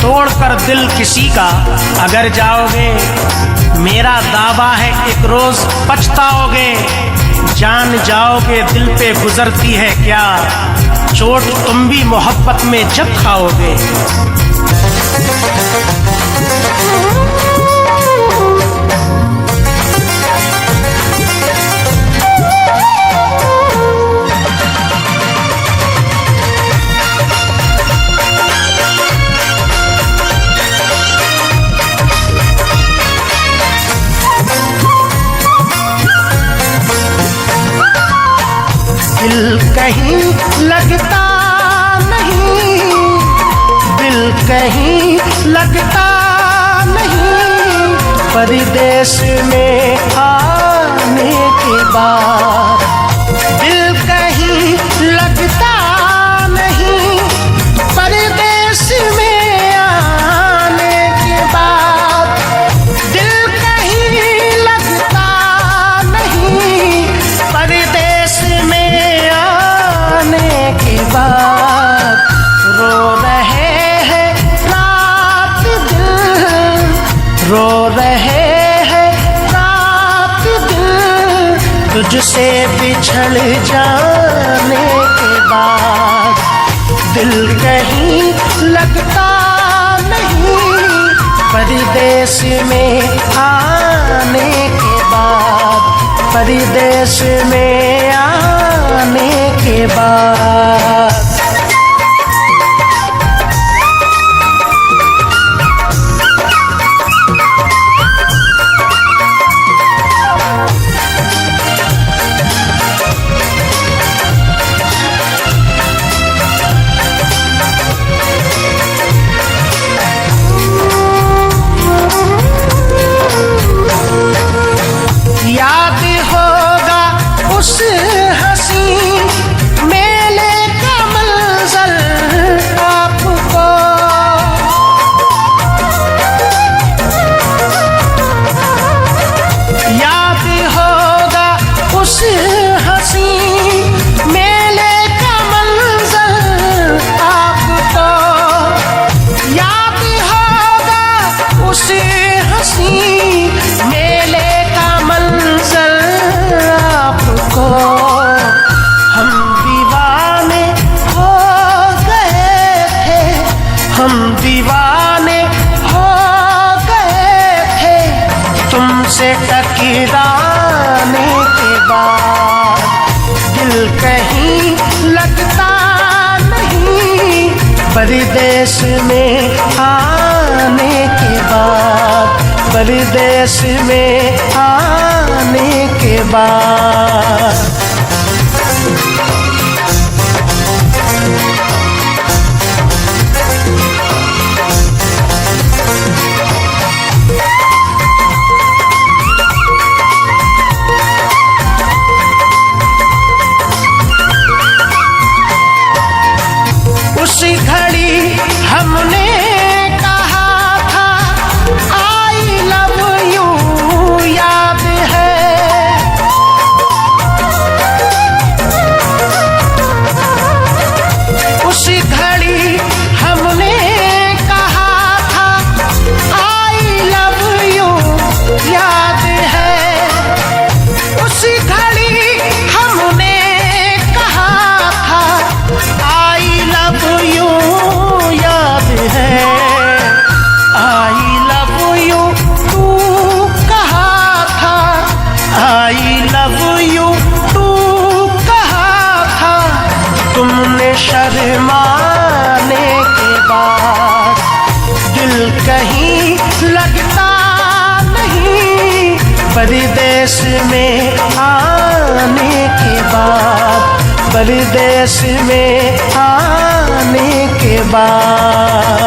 तोड़कर दिल किसी का अगर जाओगे, मेरा दावा है एक रोज पछताओगे। जान जाओगे दिल पे गुजरती है क्या, चोट तुम भी मोहब्बत में जब खाओगे। दिल कहीं लगता नहीं, दिल कहीं लगता नहीं, परदेश में आने के बाद। दिल कहीं लगता नहीं, परदेश में आने के बाद। दिल कहीं लगता नहीं, परदेश में के बाद। रो रहे हैं रात दिन, रो रहे हैं रात दिन, तुझसे बिछड़ जाने के बाद। दिल कहीं लगता नहीं, परदेश में आने के बाद, परदेश में आने के बाद। याद होगा उस हंसी मेले का मंजर आपको, याद होगा उस हंसी मेले का मंजर आपको, याद होगा उस हंसी मेले आपको। हम दीवाने हो गए थे, हम दीवाने हो गए थे, तुमसे टकराने के बाद। दिल कहीं लगता नहीं, परदेश में आने के बाद, परदेश में आने के बाद। उस घड़ी हमने कहा था आई लव यू, याद है। उस घड़ी हमने कहा था आई लव यू, याद है। उस घड़ी हमने कहा था आई लव यू, याद है। आई लव यू तू कहा था, आई लव यू तू कहा था, तुमने शर्माने के बाद। दिल कहीं लगता नहीं, परदेश में आने के बाद, परदेश में आने के बाद।